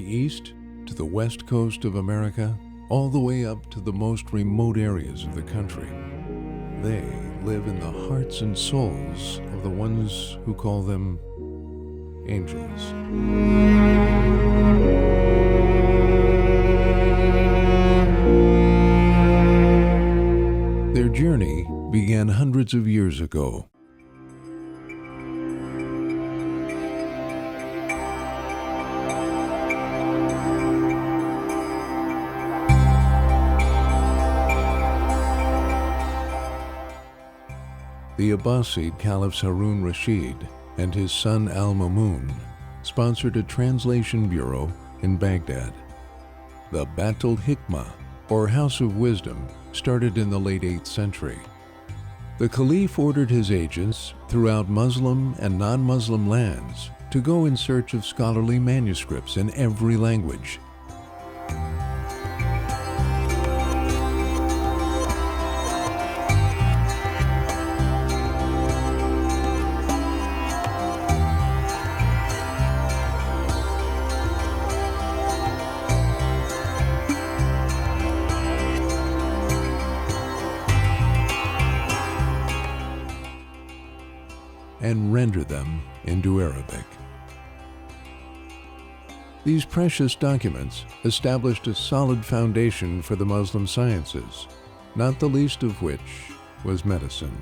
east to the west coast of America, all the way up to the most remote areas of the country. They live in the hearts and souls of the ones who call them angels. Their journey began hundreds of years ago. The Abbasid Caliphs Harun Rashid and his son Al-Mamun sponsored a translation bureau in Baghdad. The Batul Hikmah, or House of Wisdom, started in the late 8th century. The Caliph ordered his agents throughout Muslim and non-Muslim lands to go in search of scholarly manuscripts in every language. And render them into Arabic. These precious documents established a solid foundation for the Muslim sciences, not the least of which was medicine.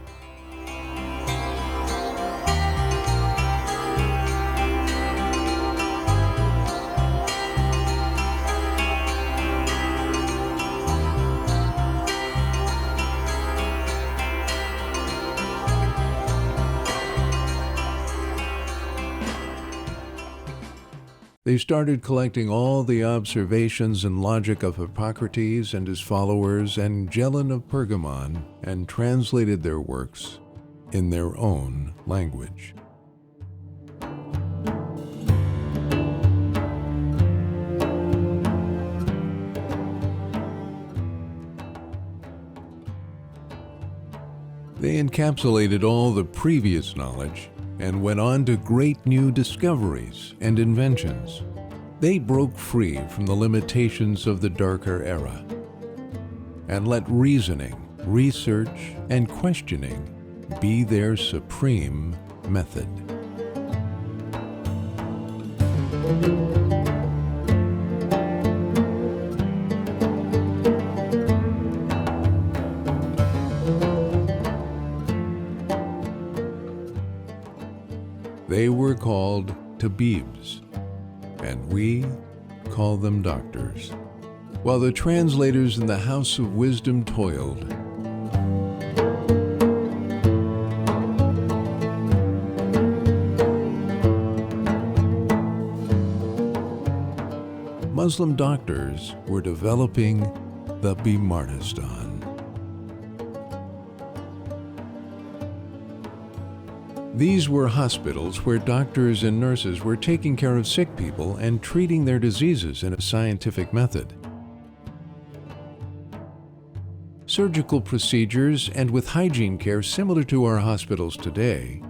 They started collecting all the observations and logic of Hippocrates and his followers and Gelen of Pergamon and translated their works in their own language. They encapsulated all the previous knowledge and went on to great new discoveries and inventions. They broke free from the limitations of the darker era and let reasoning, research, and questioning be their supreme method. They were called tabibs, and we call them doctors. While the translators in the House of Wisdom toiled, Muslim doctors were developing the Bimaristan. These were hospitals where doctors and nurses were taking care of sick people and treating their diseases in a scientific method. Surgical procedures and with hygiene care similar to our hospitals today.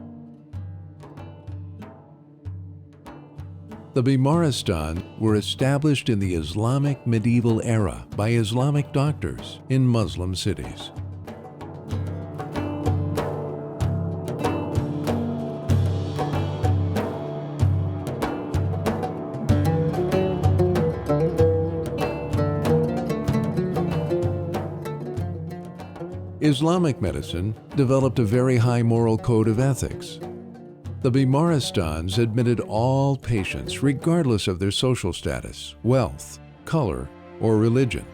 The Bimaristan were established in the Islamic medieval era by Islamic doctors in Muslim cities. Islamic medicine developed a very high moral code of ethics. The Bimaristans admitted all patients regardless of their social status, wealth, color, or religion.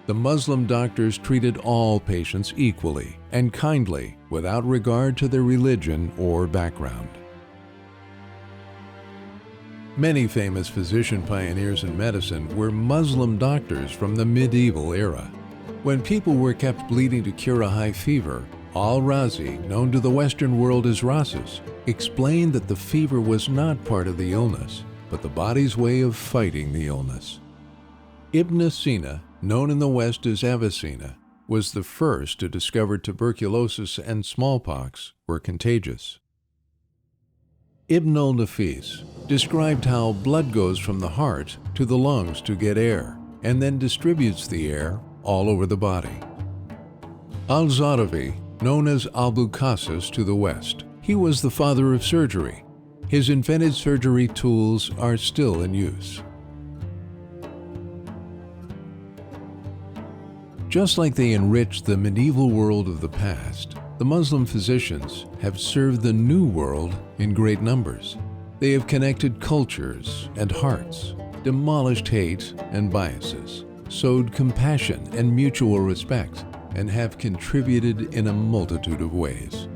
The Muslim doctors treated all patients equally and kindly without regard to their religion or background. Many famous physician pioneers in medicine were Muslim doctors from the medieval era. When people were kept bleeding to cure a high fever, Al-Razi, known to the Western world as Rhasis, explained that the fever was not part of the illness, but the body's way of fighting the illness. Ibn Sina, known in the West as Avicenna, was the first to discover tuberculosis and smallpox were contagious. Ibn al-Nafis described how blood goes from the heart to the lungs to get air, and then distributes the air all over the body. Al-Zahrawi, known as Abu Qasis to the West, he was the father of surgery. His invented surgery tools are still in use. Just like they enriched the medieval world of the past, the Muslim physicians have served the new world in great numbers. They have connected cultures and hearts, demolished hate and biases, sowed compassion and mutual respect, and have contributed in a multitude of ways.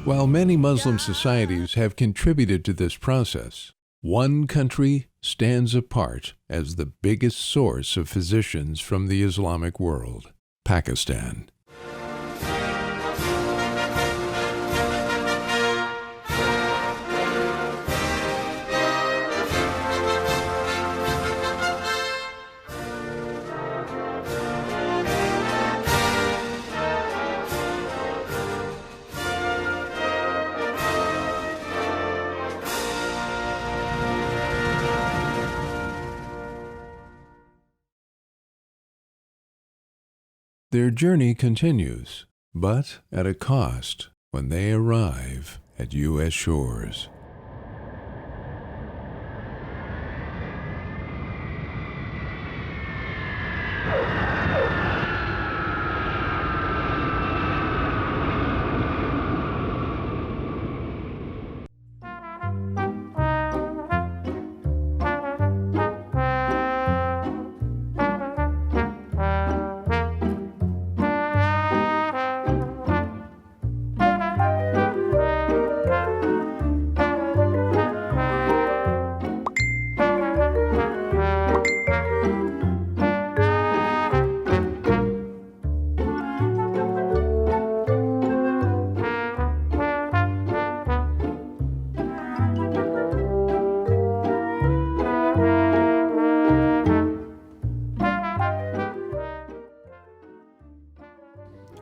While many Muslim societies have contributed to this process, one country stands apart as the biggest source of physicians from the Islamic world: Pakistan. Their journey continues, but at a cost when they arrive at U.S. shores.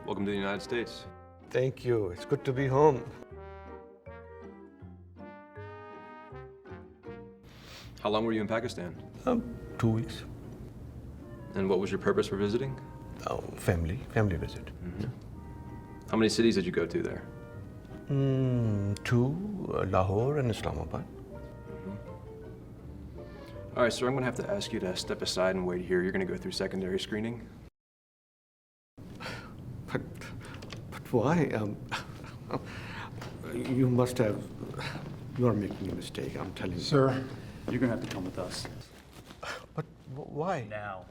Welcome to the United States. Thank you. It's good to be home. How long were you in Pakistan? 2 weeks. And what was your purpose for visiting? Family visit. How many cities did you go to there? 2, Lahore and Islamabad. All right, sir, I'm going to have to ask you to step aside and wait here. You're going to go through secondary screening. But why? You must have. You are making a mistake. I'm telling you. Sir, you're gonna have to come with us. But why? Now.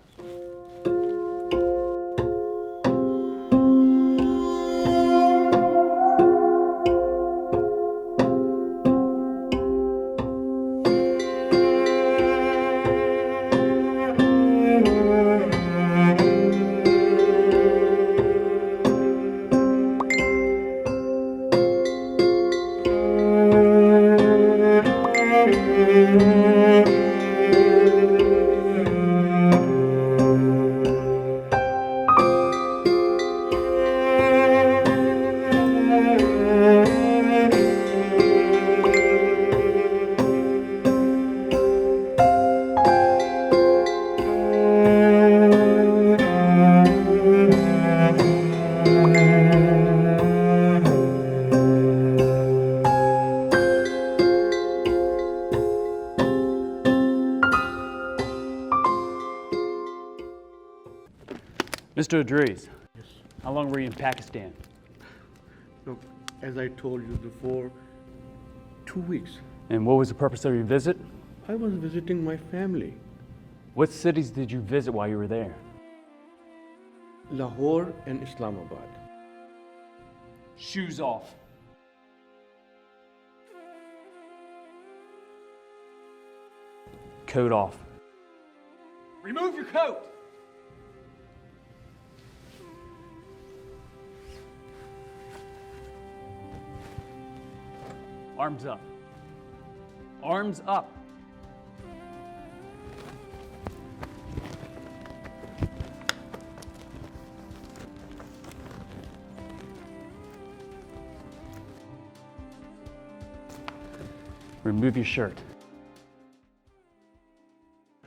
Mr. Idris, Yes. how long were you in Pakistan? Look, as I told you before, 2 weeks. And what was the purpose of your visit? I was visiting my family. What cities did you visit while you were there? Lahore and Islamabad. Shoes off. Coat off. Remove your coat! Arms up. Arms up. Remove your shirt.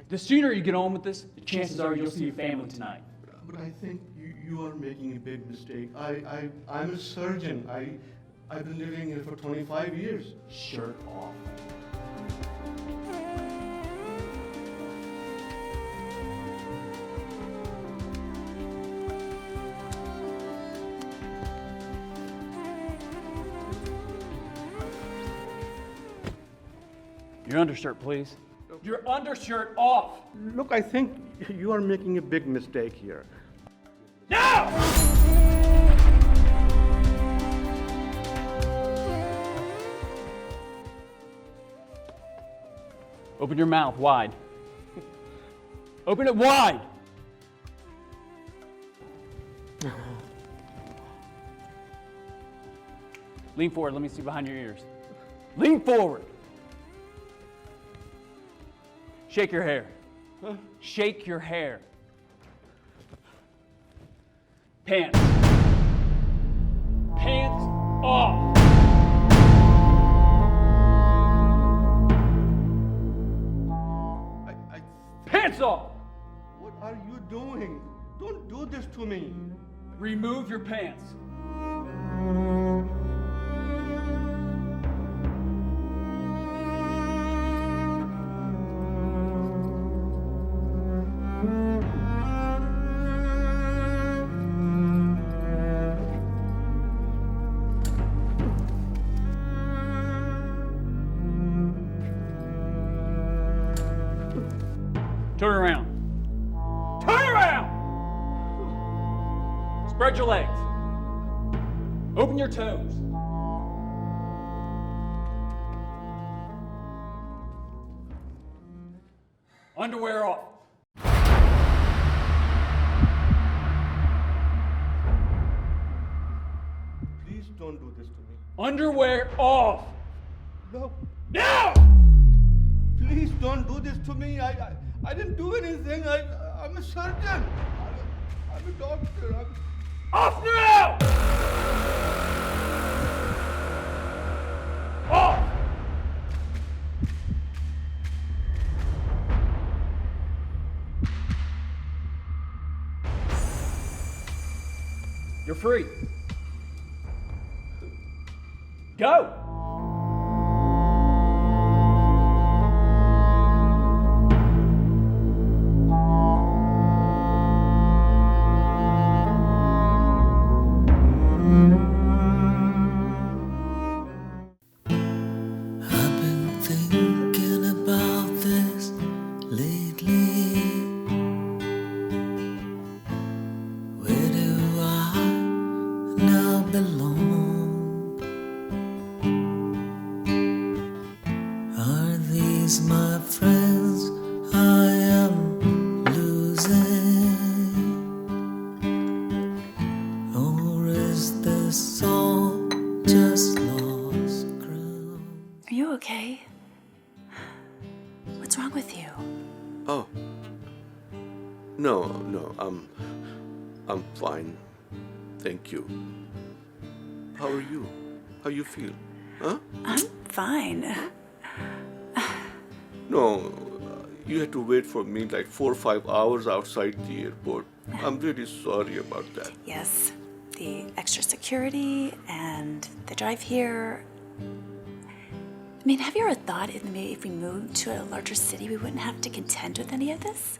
The sooner you get on with this, the chances are you'll see your family tonight. But I think you are making a big mistake. I'm a surgeon. I've been living here for 25 years. Shirt off. Your undershirt, please. Your undershirt off! Look, I think you are making a big mistake here. Now! Open your mouth wide. Open it wide! Lean forward, let me see behind your ears. Lean forward! Shake your hair. Huh? Shake your hair. Pants. Pants off. Pants off. What are you doing? Don't do this to me. Remove your pants. Turn around. Turn around! Spread your legs. Open your toes. Underwear off. Please don't do this to me. Underwear off. No. Now! Please don't do this to me. I didn't do anything. I'm a surgeon. I'm a doctor. Off now! Off! You're free. Go! My friends, I am losing, or is this all just lost ground? Are you okay? What's wrong with you? Oh. No, I'm fine. Thank you. How are you? How you feel? Huh? I'm fine. No, you had to wait for me like 4 or 5 hours outside the airport. I'm really sorry about that. Yes, the extra security and the drive here. I mean, have you ever thought if maybe if we moved to a larger city, we wouldn't have to contend with any of this?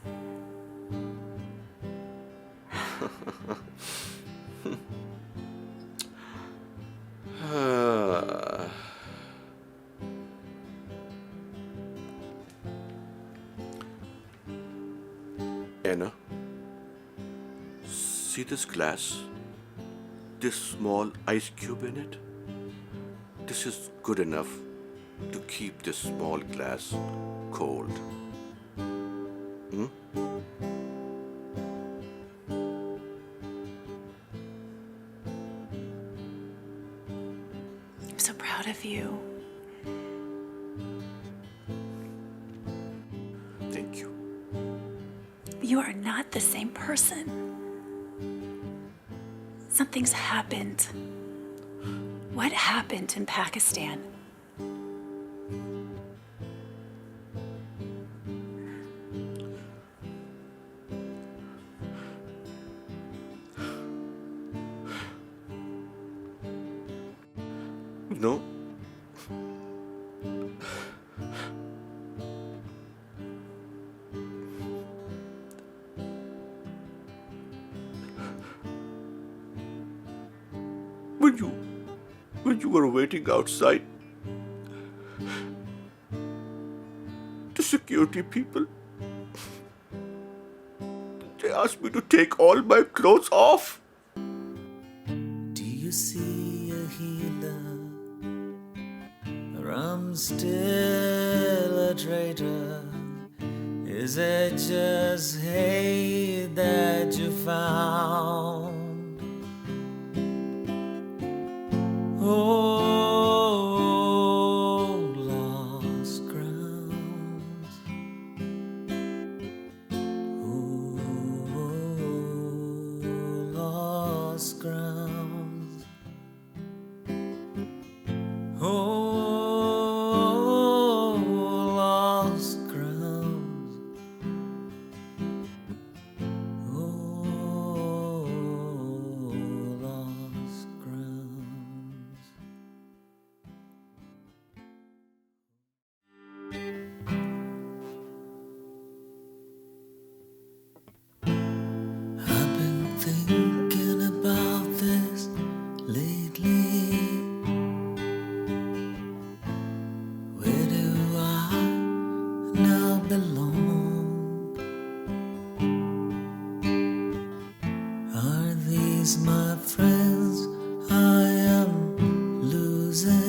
Anna, see this glass? This small ice cube in it? This is good enough to keep this small glass cold. Hmm? I'm so proud of you. Thank you. You are not the same person. Something's happened. What happened in Pakistan? You know, when you were waiting outside, the security people, they asked me to take all my clothes off. Do you see a healer? Or I'm still a traitor? Is it just hate that you found? Oh, lost grounds. Oh, lost grounds. Oh, lost grounds. Oh, lost grounds. I've been thinking about this lately. Where do I now belong? Are these my friends I am losing?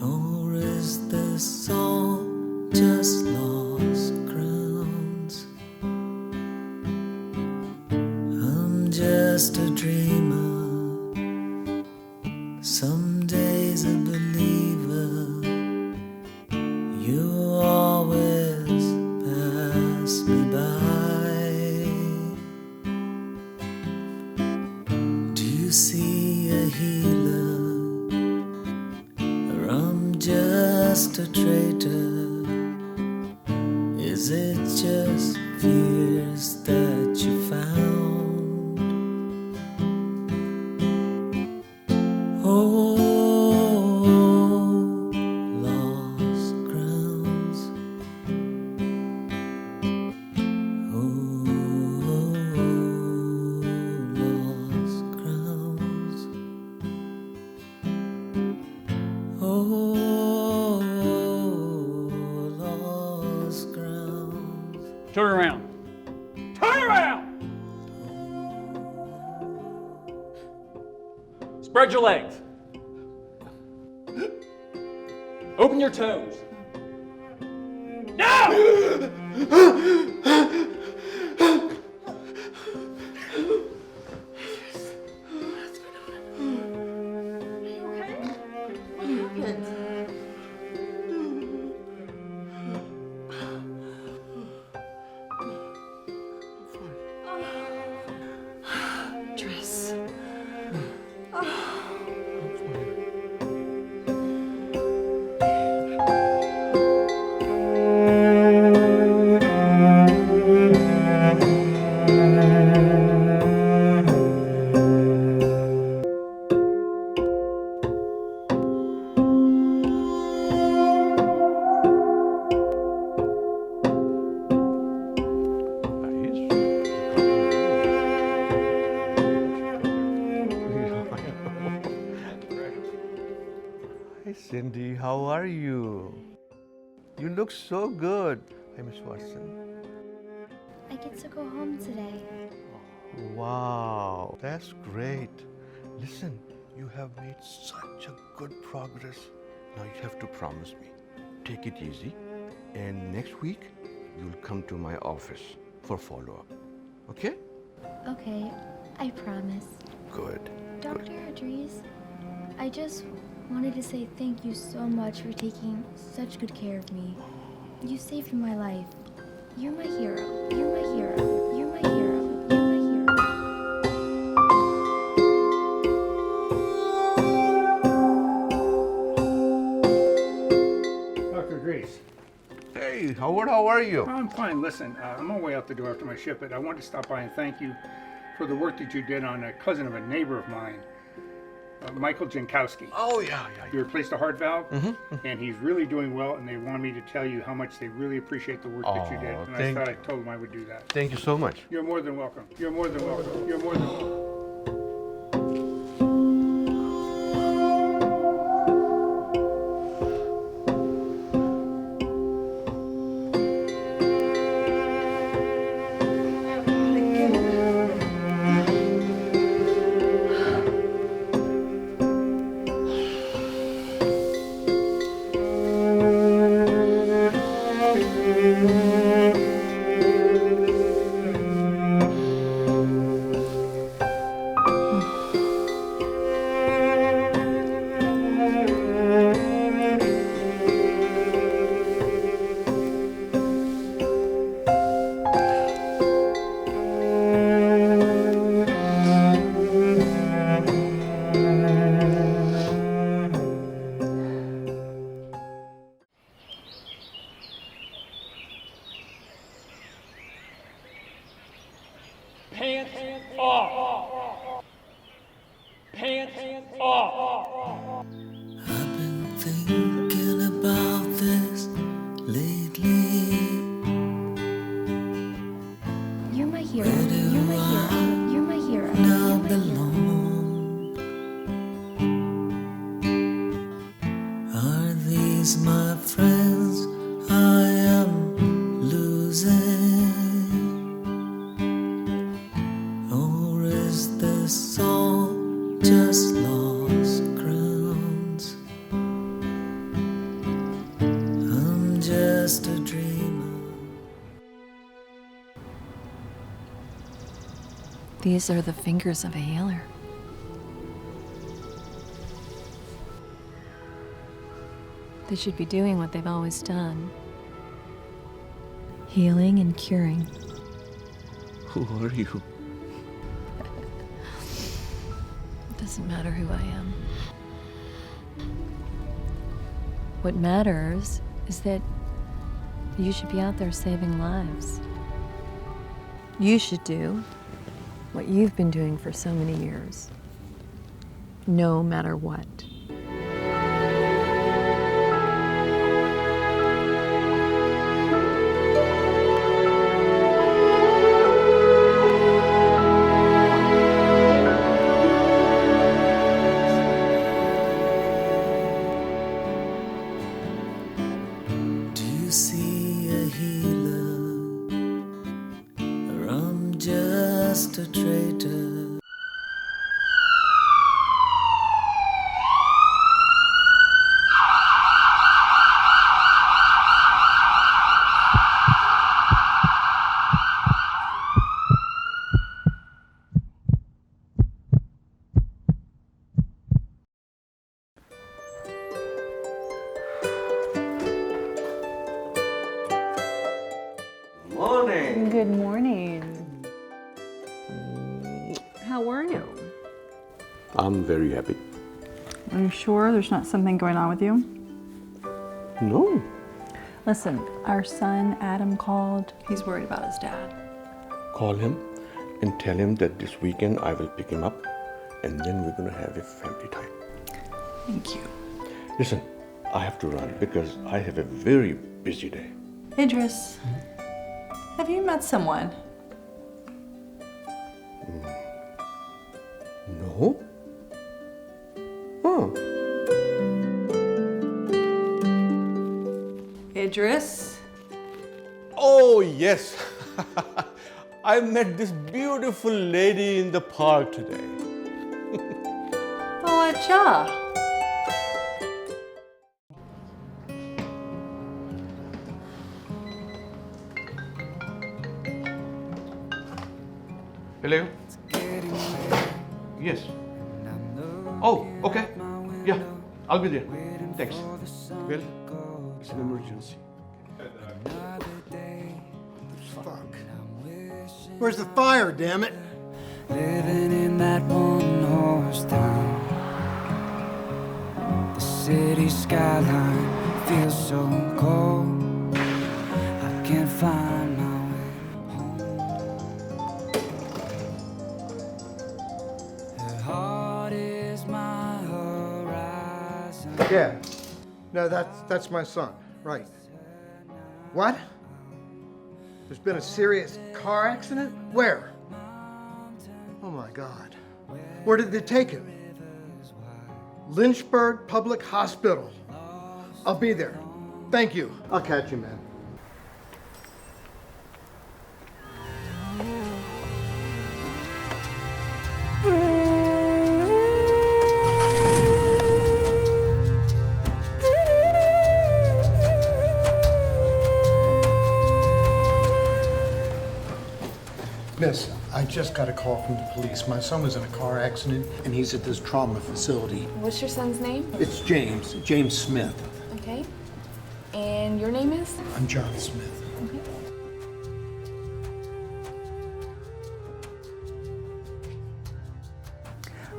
Or is this all just lost grounds? I'm just a dreamer, some days a believer. You always pass me by. Do you see a healer? Or I'm just a traitor? Is it just fears that you found? Oh, lost grounds. Oh, lost grounds. Oh, lost grounds. Turn around. Turn around! Spread your legs. Open your toes. Now! Dress. Hi, Cindy. How are you? You look so good. Hi, Miss Watson. I get to go home today. Wow, that's great. Listen, you have made such a good progress. Now you have to promise me. Take it easy. And next week, you'll come to my office for follow-up. Okay? Okay, I promise. Good. Dr. Idris, I just wanted to say thank you so much for taking such good care of me. You saved my life. You're my hero. You're my hero. You're my hero. You're my hero. Dr. Grease. Hey, Howard, how are you? I'm fine. Listen, I'm on my way out the door after my shift, but I wanted to stop by and thank you for the work that you did on a cousin of a neighbor of mine. Michael Jankowski. Oh, yeah. You replaced a heart valve, and he's really doing well, and they wanted me to tell you how much they really appreciate the work that you did. And I thought I told them I would do that. Thank you so much. You're more than welcome. You're more than welcome. You're more than welcome. Pants off. Pants off. I've been thinking about this lately. You're my hero. You're my hero. You're my hero. Now belong. Are these my friends I am losing? Or is this all just lost grounds? I'm just a dreamer. These are the fingers of a healer. They should be doing what they've always done. Healing and curing. Who are you? It doesn't matter who I am. What matters is that you should be out there saving lives. You should do what you've been doing for so many years, no matter what. Do you see a healer? Or I'm just a traitor? Morning. Good morning. How are you? I'm very happy. Are you sure there's not something going on with you? No. Listen, our son Adam called. He's worried about his dad. Call him and tell him that this weekend I will pick him up and then we're going to have a family time. Thank you. Listen, I have to run because I have a very busy day. Idris, have you met someone? No? Huh. Idris? Oh, yes. I met this beautiful lady in the park today. Oh, acha. Hello? Yes. Oh, okay. Yeah, I'll be there. Thanks. Well, it's an emergency. Fuck. Where's the fire, damn it? Living in that one-horse town. The city skyline feels so cold. I can't find my way home. Her heart is my Yeah. No, that's my son. Right. What? There's been a serious car accident? Where? Oh my God. Where did they take him? Lynchburg Public Hospital. I'll be there. Thank you. I'll catch you, man. Miss, I just got a call from the police. My son was in a car accident, and he's at this trauma facility. What's your son's name? It's James Smith. Okay. And your name is? I'm John Smith. Okay.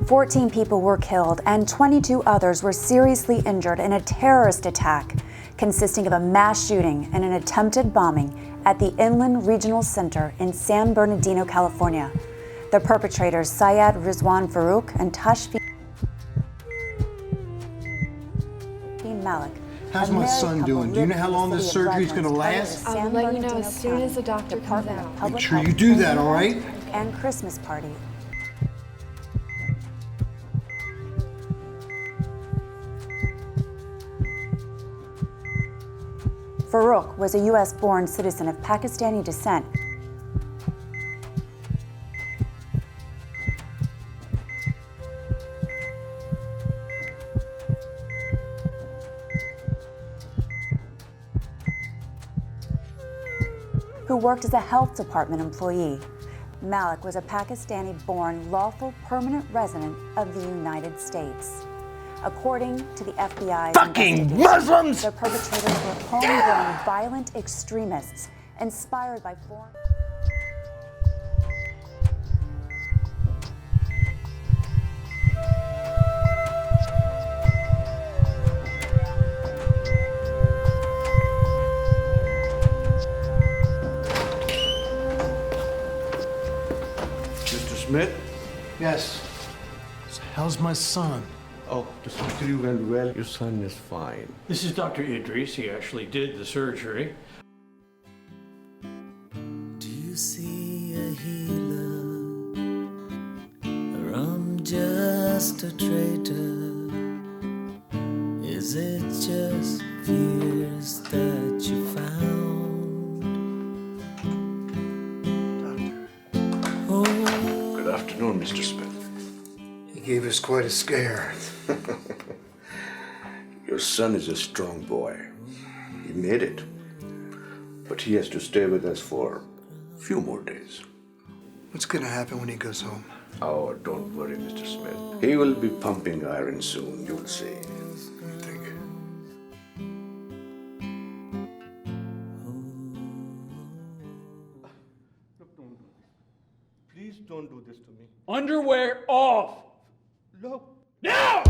"14 people were killed and 22 others were seriously injured in a terrorist attack consisting of a mass shooting and an attempted bombing at the Inland Regional Center in San Bernardino, California. The perpetrators, Syed Rizwan Farouk and Tashfeen Malik. How's my son doing? Do you know how long this surgery's going to last? I'll let you know as soon as the doctor comes out. Make sure you do that, all right? And Christmas party. Farouk was a U.S.-born citizen of Pakistani descent. Who worked as a health department employee. Malik was a Pakistani-born lawful permanent resident of the United States. According to the FBI's Fucking Muslims! The perpetrators were homegrown violent extremists inspired by foreign... Mr. Smith? Yes. How's my son? Oh, the surgery went well. Your son is fine. This is Dr. Idris. He actually did the surgery. Do you see a healer, or I'm just a traitor? Is it just fears that you found? Oh. Good afternoon, Mr. Smith. He gave us quite a scare. Your son is a strong boy. He made it. But he has to stay with us for a few more days. What's gonna happen when he goes home? Oh, don't worry, Mr. Smith. He will be pumping iron soon, you'll see. Please don't do this to me. Underwear off! Look. Now!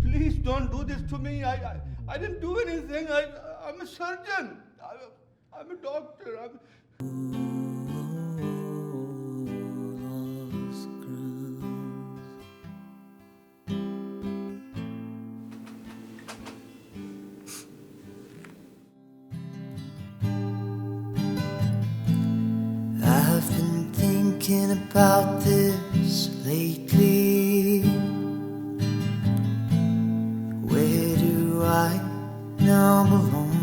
Please don't do this to me. I didn't do anything. I'm a surgeon. I'm a doctor. I've been thinking about this lately. Where do I now belong?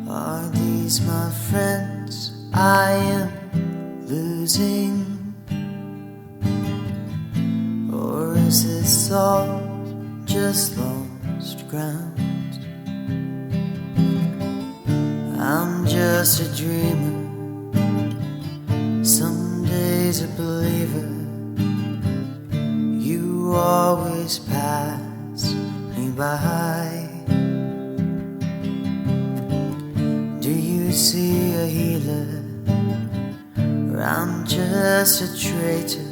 Are these my friends I am losing? Or is this all just lost ground? I'm just a dreamer, some days a believer. You always pass me by. Do you see a healer, or I'm just a traitor?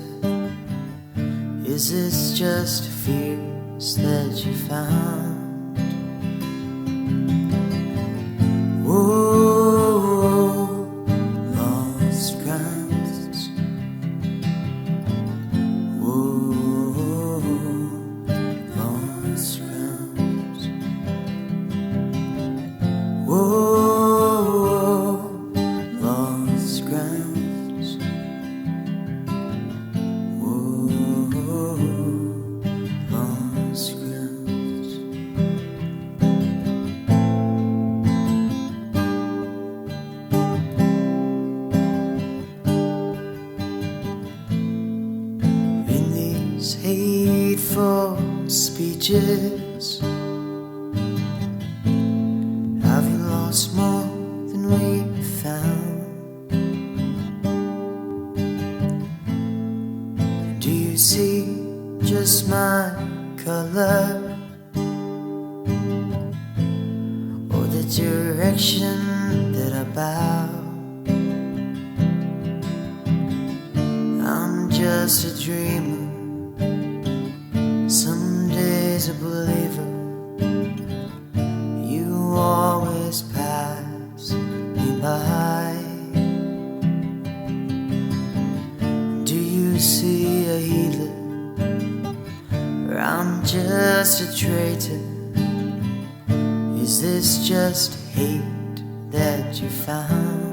Is this just fears that you found? Whoa, lost grounds. Whoa. these hateful speeches? Have you lost more than we found? Do you see just my color, or the direction that I bow? I'm just a dreamer, some days a believer. You always pass me by. Do you see a healer, or I'm just a traitor? Is this just hate that you found?